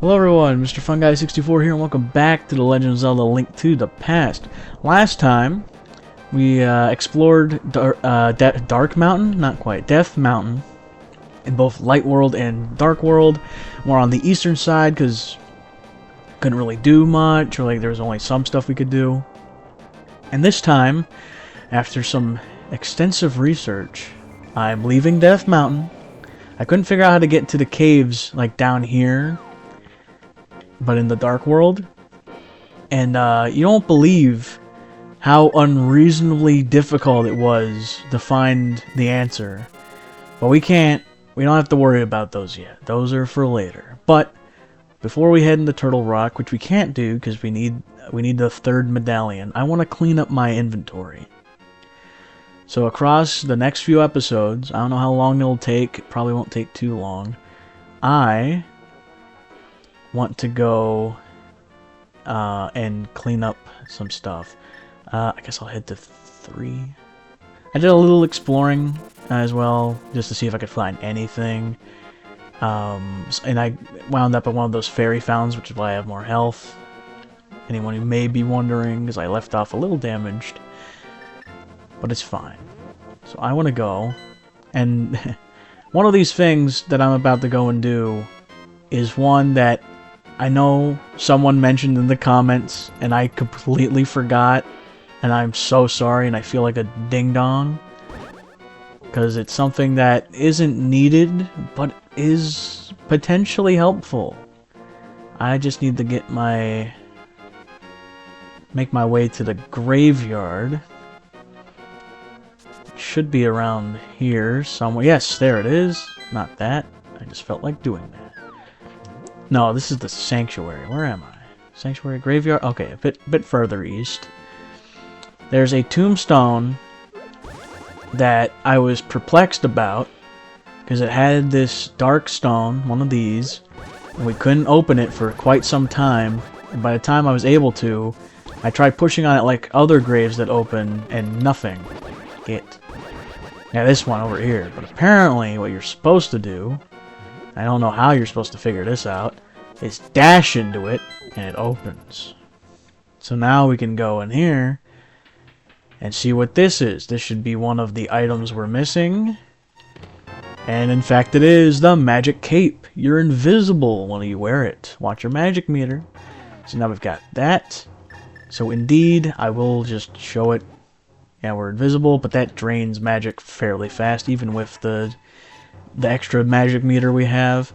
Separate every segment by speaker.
Speaker 1: Hello everyone, Mr. FunGuy64 here, and welcome back to The Legend of Zelda: Link to the Past. Last time, we explored Dark Mountain, not quite, Death Mountain, in both Light World and Dark World. We're on the eastern side, because couldn't really do much, or like there was only some stuff we could do. And this time, after some extensive research, I'm leaving Death Mountain. I couldn't figure out how to get to the caves, like down here, but in the Dark World. And you don't believe how unreasonably difficult it was to find the answer. But we don't have to worry about those yet. Those are for later. But before we head into Turtle Rock, which we can't do because we need the third medallion, I want to clean up my inventory. So across the next few episodes, I don't know how long it'll take, it probably won't take too long, I want to go and clean up some stuff. I guess I'll head to 3. I did a little exploring as well, just to see if I could find anything. And I wound up at one of those fairy fountains, which is why I have more health. Anyone who may be wondering, because I left off a little damaged. But it's fine. So I want to go, and one of these things that I'm about to go and do is one that I know someone mentioned in the comments, and I completely forgot, and I'm so sorry, and I feel like a ding-dong, because it's something that isn't needed, but is potentially helpful. I just need to make my way to the graveyard. It should be around here somewhere. Yes, there it is. Not that. I just felt like doing that. No, this is the sanctuary. Where am I? Sanctuary, graveyard? Okay, a bit further east. There's a tombstone that I was perplexed about, because it had this dark stone, one of these, and we couldn't open it for quite some time. And by the time I was able to, I tried pushing on it like other graves that open, and nothing. Yeah, this one over here. But apparently what you're supposed to do, I don't know how you're supposed to figure this out, is dash into it, and it opens. So now we can go in here and see what this is. This should be one of the items we're missing. And in fact it is the magic cape. You're invisible when you wear it. Watch your magic meter. So now we've got that. So indeed, I will just show it. Yeah, we're invisible, but that drains magic fairly fast, even with the extra magic meter we have.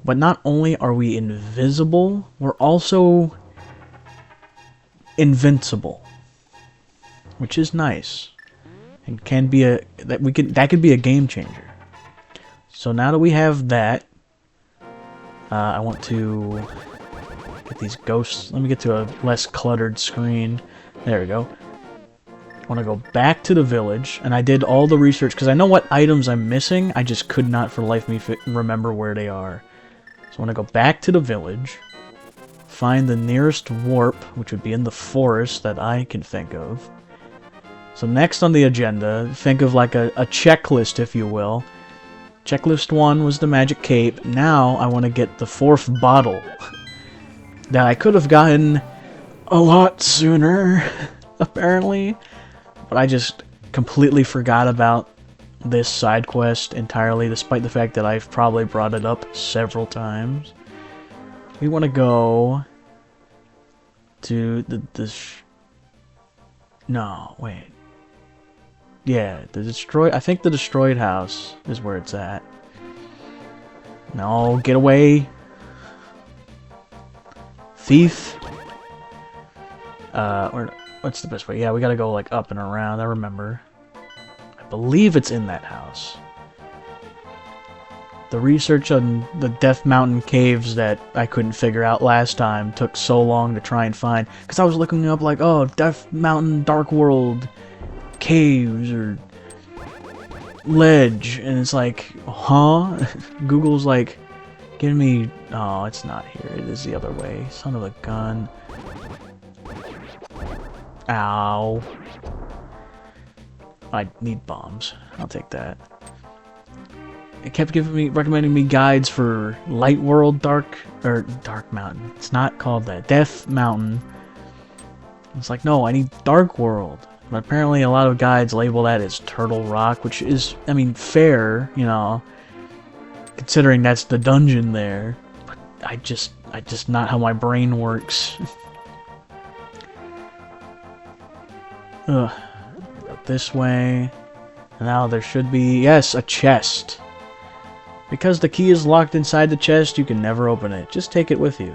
Speaker 1: But not only are we invisible, we're also invincible, which is nice, and can be that could be a game changer. So now that we have that, I want to get these ghosts. Let me get to a less cluttered screen. There we go. I want to go back to the village, and I did all the research because I know what items I'm missing. I just could not for the life of me remember where they are. So I want to go back to the village, find the nearest warp, which would be in the forest that I can think of. So next on the agenda, think of like a checklist, if you will. Checklist 1 was the magic cape. Now I want to get the 4th bottle that I could have gotten a lot sooner, apparently. But I just completely forgot about this side quest entirely, despite the fact that I've probably brought it up several times. We want to go to no, wait. Yeah, I think the destroyed house is where it's at. No, get away. Thief. What's the best way? Yeah, we gotta go like up and around, I remember. I believe it's in that house. The research on the Death Mountain caves that I couldn't figure out last time took so long to try and find. Because I was looking up like, oh, Death Mountain, Dark World, caves, or ledge. And it's like, huh? Google's like, give me... Oh, it's not here. It is the other way. Son of a gun. Ow. I need bombs. I'll take that. it kept recommending me guides for Light World, Dark Mountain. It's not called that. Death Mountain. It's like, no, I need Dark World. But apparently a lot of guides label that as Turtle Rock, which is, I mean, fair, you know, considering that's the dungeon there. But I just not how my brain works. Ugh. Go this way. And now there should be, yes, a chest. Because the key is locked inside the chest, you can never open it. Just take it with you.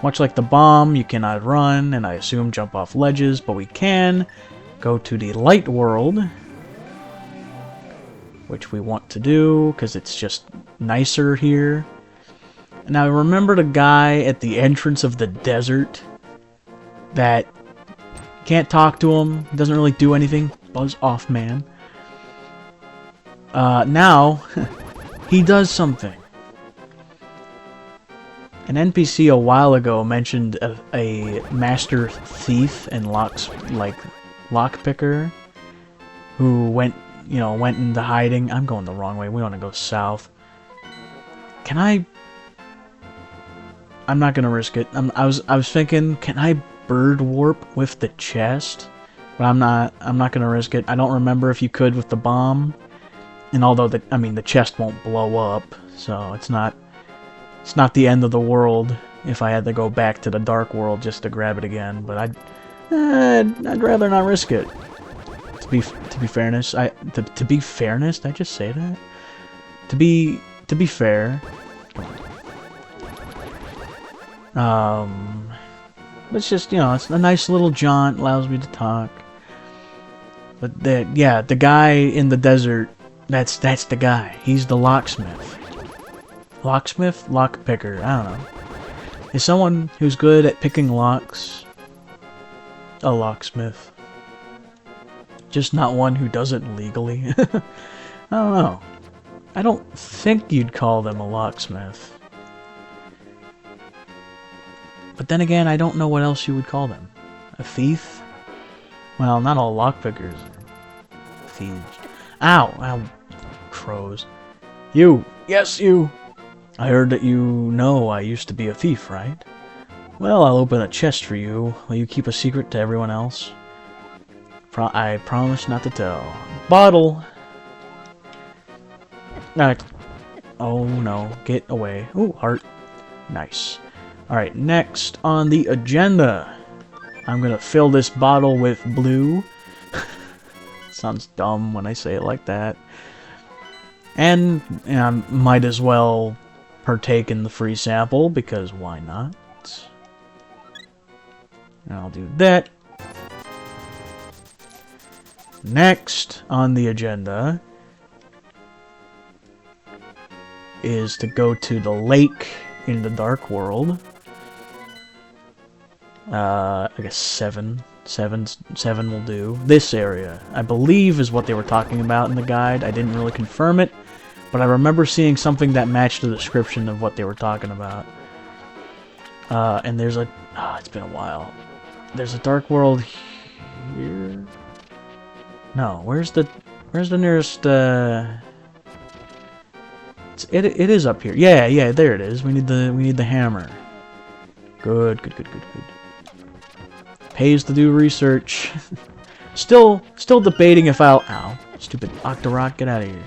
Speaker 1: Much like the bomb, you cannot run, and I assume jump off ledges, but we can go to the light world, which we want to do, because it's just nicer here. Now, remember the guy at the entrance of the desert that can't talk to him, doesn't really do anything? Buzz off, man. Now, he does something. An NPC a while ago mentioned a master thief and lockpicker who went into hiding. I'm going the wrong way. We want to go south. Can I? I'm not gonna risk it. I was thinking, can I bird warp with the chest? But I'm not gonna risk it. I don't remember if you could with the bomb. And although the chest won't blow up, so it's not the end of the world if I had to go back to the dark world just to grab it again. But I'd rather not risk it. To be fairness, to be fairness, did I just say that? To be fair. It's just, it's a nice little jaunt, allows me to talk. But the guy in the desert, that's the guy. He's the locksmith. Locksmith? Lockpicker. I don't know. Is someone who's good at picking locks a locksmith? Just not one who does it legally? I don't know. I don't think you'd call them a locksmith. But then again, I don't know what else you would call them. A thief? Well, not all lockpickers are thieves. Ow! Ow. Crows. You! Yes, you! I heard that you know I used to be a thief, right? Well, I'll open a chest for you. Will you keep a secret to everyone else? I promise not to tell. Bottle! Oh no, get away. Ooh, heart. Nice. Alright, next on the agenda. I'm gonna fill this bottle with blue. Sounds dumb when I say it like that. And I might as well partake in the free sample, because why not? And I'll do that. Next on the agenda is to go to the lake in the dark world. I guess 7 will do. This area, I believe, is what they were talking about in the guide. I didn't really confirm it, but I remember seeing something that matched the description of what they were talking about. And there's a... it's been a while. There's a dark world here? No, where's the nearest... It is up here. Yeah, there it is. We need the hammer. Good. Pays to do research. Still debating if I'll... Ow. Stupid Octorok, get out of here.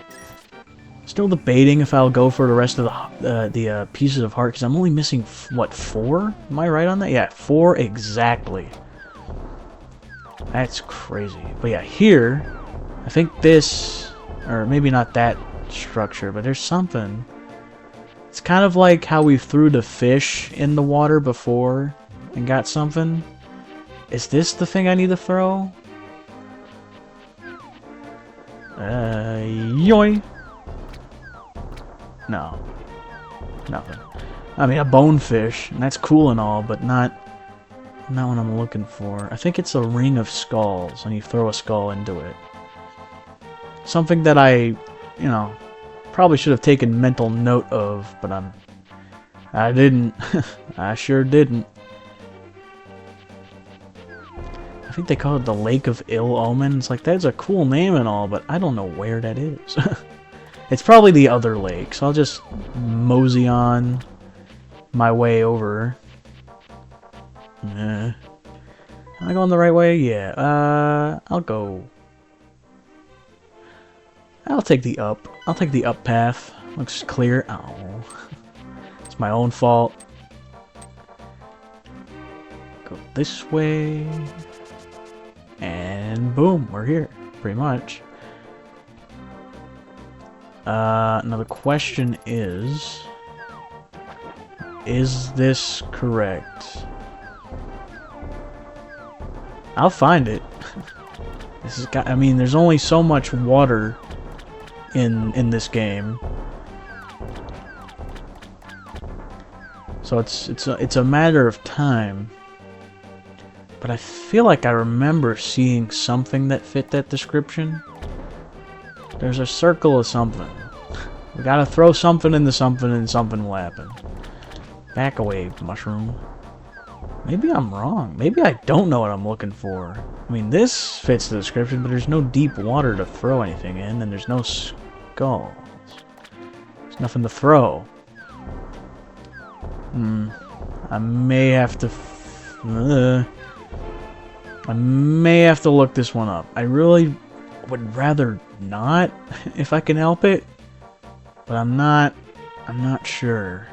Speaker 1: Still debating if I'll go for the rest of the pieces of heart, because I'm only missing, what, 4? Am I right on that? Yeah, 4 exactly. That's crazy. But yeah, here, I think this, or maybe not that structure, but there's something. It's kind of like how we threw the fish in the water before and got something. Is this the thing I need to throw? Yoink. No. Nothing. I mean, a bonefish, and that's cool and all, but not what I'm looking for. I think it's a ring of skulls, and you throw a skull into it. Something that I, probably should have taken mental note of, but I didn't. I sure didn't. I think they call it the Lake of Ill Omen. It's like, that's a cool name and all, but I don't know where that is. It's probably the other lake, so I'll just mosey on my way over. Am I going the right way? Yeah. I'll take the up. I'll take the up path. Looks clear. Oh. It's my own fault. Go this way. And boom, we're here. Pretty much. Now the question is this correct? I'll find it. This is I mean, there's only so much water in this game, so it's a matter of time. But I feel like I remember seeing something that fit that description. There's a circle of something. We gotta throw something into something and something will happen. Back away, mushroom. Maybe I'm wrong. Maybe I don't know what I'm looking for. I mean, this fits the description, but there's no deep water to throw anything in, and there's no skulls. There's nothing to throw. I may have to... I may have to look this one up. I really would rather not, if I can help it. But I'm not sure.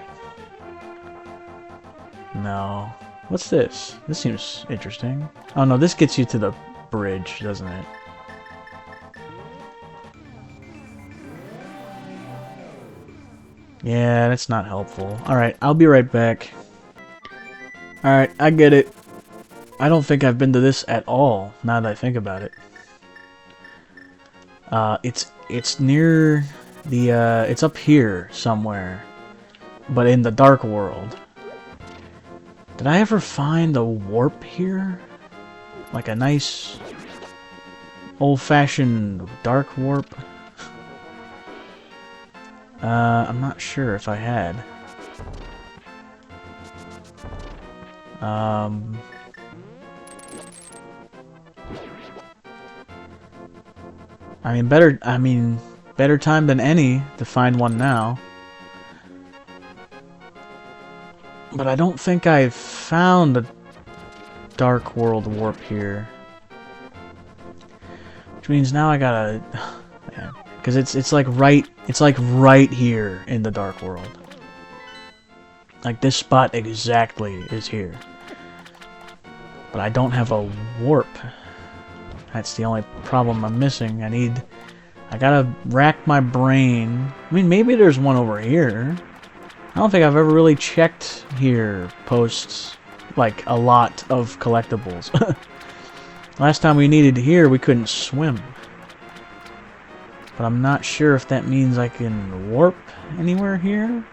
Speaker 1: No. What's this? This seems interesting. Oh no, this gets you to the bridge, doesn't it? Yeah, that's not helpful. Alright, I'll be right back. Alright, I get it. I don't think I've been to this at all, now that I think about it. It's near the, it's up here somewhere. But in the Dark World. Did I ever find a warp here? Like a nice old-fashioned dark warp? I'm not sure if I had. I mean, better time than any to find one now. But I don't think I've found a Dark World warp here. Which means now I gotta... Because it's like right here in the Dark World. Like this spot exactly is here. But I don't have a warp. That's the only problem I'm missing. I gotta rack my brain. I mean, maybe there's one over here. I don't think I've ever really checked here post, like, a lot of collectibles. Last time we needed here, we couldn't swim. But I'm not sure if that means I can warp anywhere here.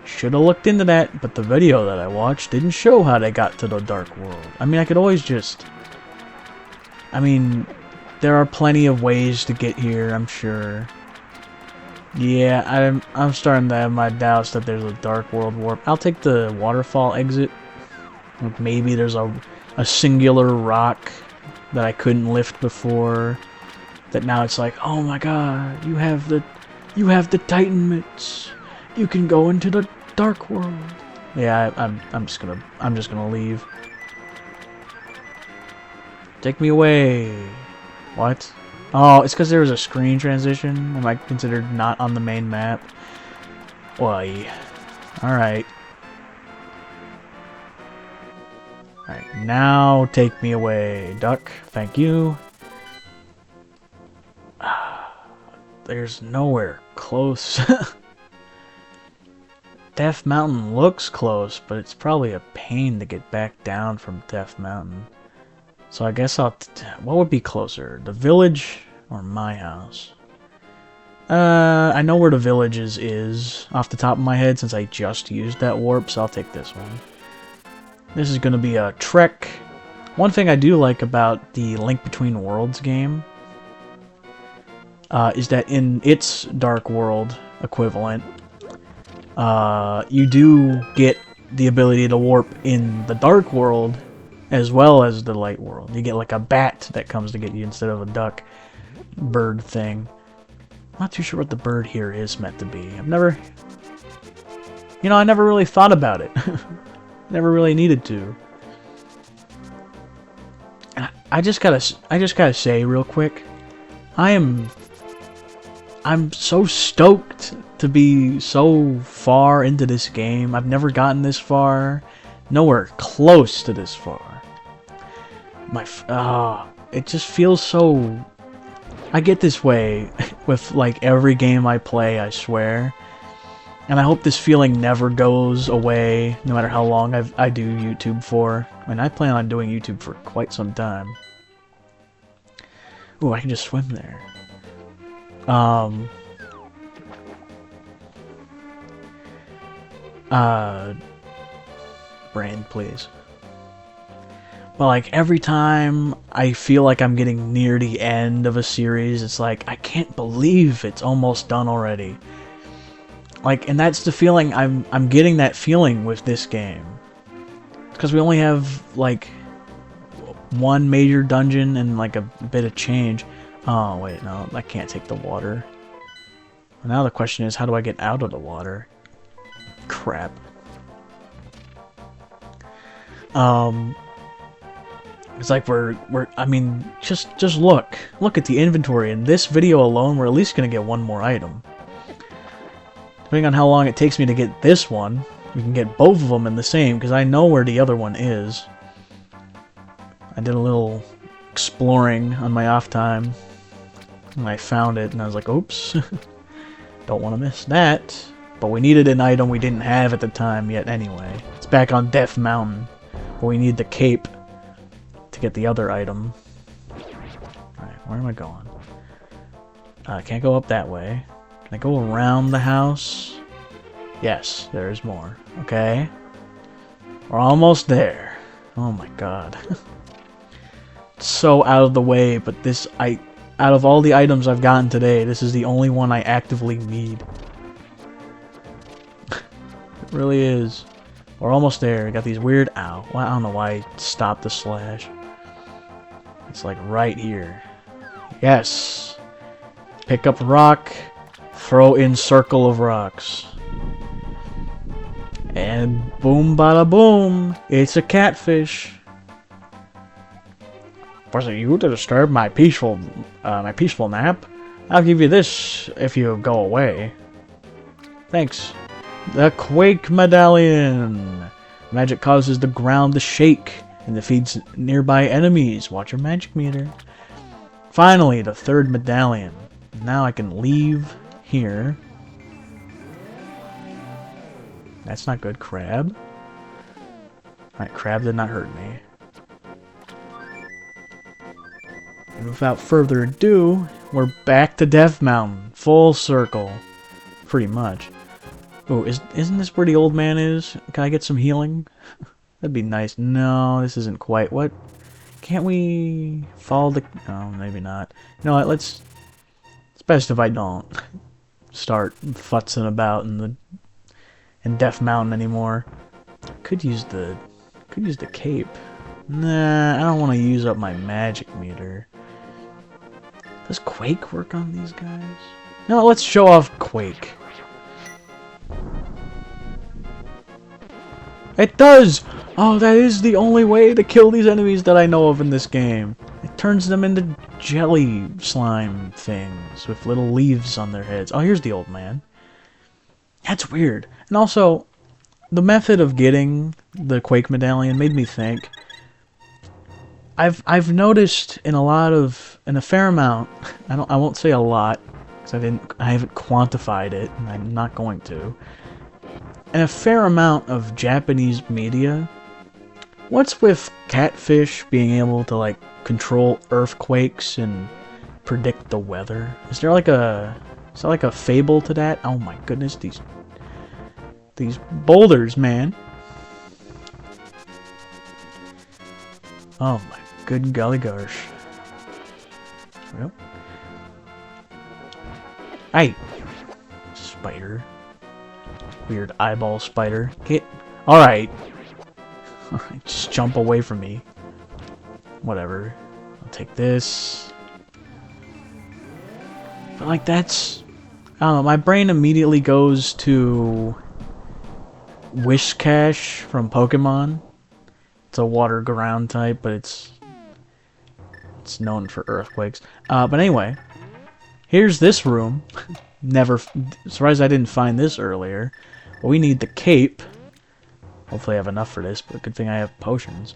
Speaker 1: Should have looked into that, but the video that I watched didn't show how they got to the Dark World. I mean, I could always just... I mean, there are plenty of ways to get here, I'm sure. Yeah, I'm starting to have my doubts that there's a Dark World warp. I'll take the waterfall exit. Maybe there's a singular rock that I couldn't lift before. That now it's like, oh my god, you have the Titan mitts. You can go into the Dark World. Yeah, I'm just gonna leave. Take me away. What? Oh, it's because there was a screen transition. Am I considered not on the main map? Why? Alright. Alright, now take me away, duck. Thank you. There's nowhere close. Death Mountain looks close, but it's probably a pain to get back down from Death Mountain. So I guess what would be closer? The village or my house? I know where the village is off the top of my head since I just used that warp, so I'll take this one. This is going to be a trek. One thing I do like about the Link Between Worlds game is that in its Dark World equivalent, you do get the ability to warp in the Dark World as well as the Light World. You get like a bat that comes to get you instead of a duck bird thing. not too sure what the bird here is meant to be. I've never... You know, I never really thought about it. Never really needed to. I just gotta say real quick, I'm so stoked to be so far into this game. I've never gotten this far, nowhere close to this far. It just feels so. I get this way with like every game I play, I swear. And I hope this feeling never goes away, no matter how long I do YouTube for. And I plan on doing YouTube for quite some time. Ooh, I can just swim there. Brand, please. But like every time I feel like I'm getting near the end of a series, it's like, I can't believe it's almost done already. Like, and that's the feeling, I'm getting that feeling with this game. Because we only have, like, one major dungeon and, like, a bit of change. Oh, wait, no, I can't take the water. Well, now the question is, how do I get out of the water? Crap. It's like I mean, just look at the inventory. In this video alone, we're at least gonna get one more item. Depending on how long it takes me to get this one, we can get both of them in the same, because I know where the other one is. I did a little exploring on my off time, and I found it, and I was like, oops, don't want to miss that. But we needed an item we didn't have at the time yet anyway. It's back on Death Mountain, but we need the cape to get the other item. Alright, where am I going? I can't go up that way. Can I go around the house? Yes, there's more. Okay. We're almost there. Oh my god. It's so out of the way, but this, out of all the items I've gotten today, this is the only one I actively need. It really is. We're almost there. Got these weird, ow. Well, I don't know why I stopped the slash. It's like right here. Yes. Pick up rock. Throw in circle of rocks. And boom bada boom, it's a catfish. Was it you to disturb my peaceful nap? I'll give you this if you go away. Thanks. The Quake Medallion. Magic causes the ground to shake and defeats nearby enemies. Watch your magic meter. Finally, the third medallion. Now I can leave here. That's not good, crab. Alright, crab did not hurt me. And without further ado, we're back to Death Mountain. Full circle. Pretty much. Oh, isn't this where the old man is? Can I get some healing? That'd be nice. No, this isn't quite. What? Can't we follow the... Oh, maybe not. You know what, it's best if I don't start futzing about in Death Mountain anymore. Could use the cape. Nah, I don't want to use up my magic meter. Does Quake work on these guys? No, let's show off Quake. It does! Oh, that is the only way to kill these enemies that I know of in this game. It turns them into jelly slime things with little leaves on their heads. Oh, here's the old man. That's weird. And also, the method of getting the Quake Medallion made me think. I've noticed in a fair amount. I won't say a lot because I haven't quantified it, and I'm not going to. In a fair amount of Japanese media, what's with catfish being able to like control earthquakes and predict the weather? Is there like a fable to that? Oh my goodness, these boulders, man. Oh my good golly gosh. Well. Hey! Spider. Weird eyeball spider. Get... Alright. Just jump away from me. Whatever. I'll take this. But like that's I don't know, my brain immediately goes to Whiscash from Pokemon. It's a water ground type, but it's known for earthquakes. But anyway, here's this room. Never surprised I didn't find this earlier. But we need the cape. Hopefully I have enough for this, but good thing I have potions.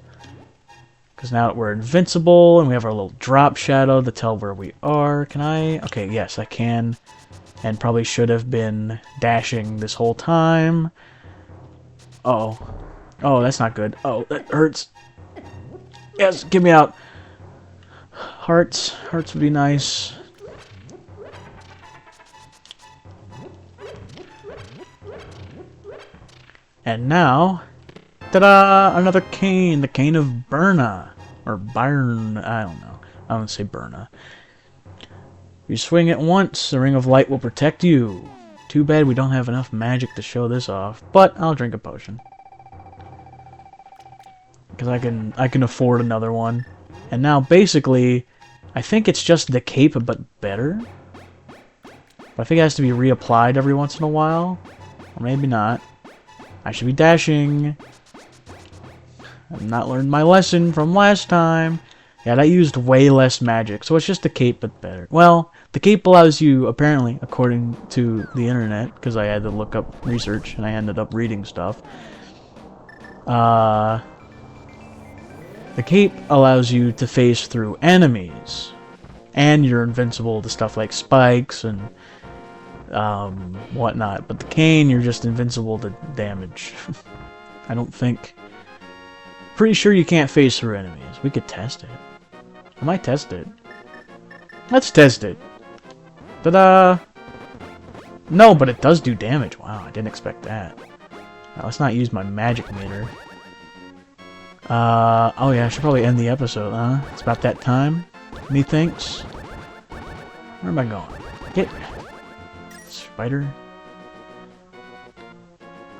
Speaker 1: Because now that we're invincible, and we have our little drop shadow to tell where we are. Can I? Okay, yes, I can. And probably should have been dashing this whole time. Uh-oh. Oh, that's not good. Oh, that hurts. Yes, get me out. Hearts. Hearts would be nice. And now, ta-da! Another cane. The cane of Burna. Or Byron. I don't know. I don't say Burna. You swing it once, the Ring of Light will protect you. Too bad we don't have enough magic to show this off, but I'll drink a potion. Because I can afford another one. And now basically, I think it's just the cape but better. But I think it has to be reapplied every once in a while. Or maybe not. I should be dashing. I've not learned my lesson from last time. Yeah, that used way less magic, so it's just the cape but better. Well, the cape allows you, apparently, according to the internet, because I had to look up research and I ended up reading stuff. The cape allows you to phase through enemies. And you're invincible to stuff like spikes and whatnot. But the cane, you're just invincible to damage. I don't think... Pretty sure you can't phase through enemies. We could test it. I might test it. Let's test it. Ta-da! No, but it does do damage. Wow, I didn't expect that. Now, let's not use my magic meter. Oh yeah, I should probably end the episode, huh? It's about that time. Methinks. Where am I going? Get... Spider?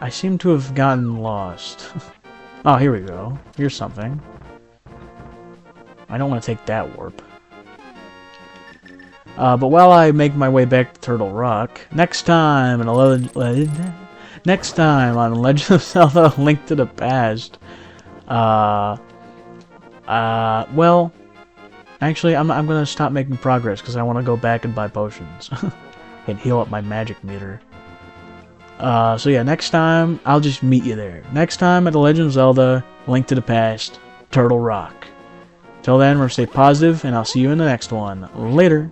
Speaker 1: I seem to have gotten lost. Oh, here we go. Here's something. I don't want to take that warp. But while I make my way back to Turtle Rock, next time on Legend of Zelda: Link to the Past, well, actually, I'm gonna stop making progress because I want to go back and buy potions and heal up my magic meter. So yeah, next time I'll just meet you there. Next time at The Legend of Zelda: Link to the Past, Turtle Rock. Till then, remember to stay positive, and I'll see you in the next one. Later.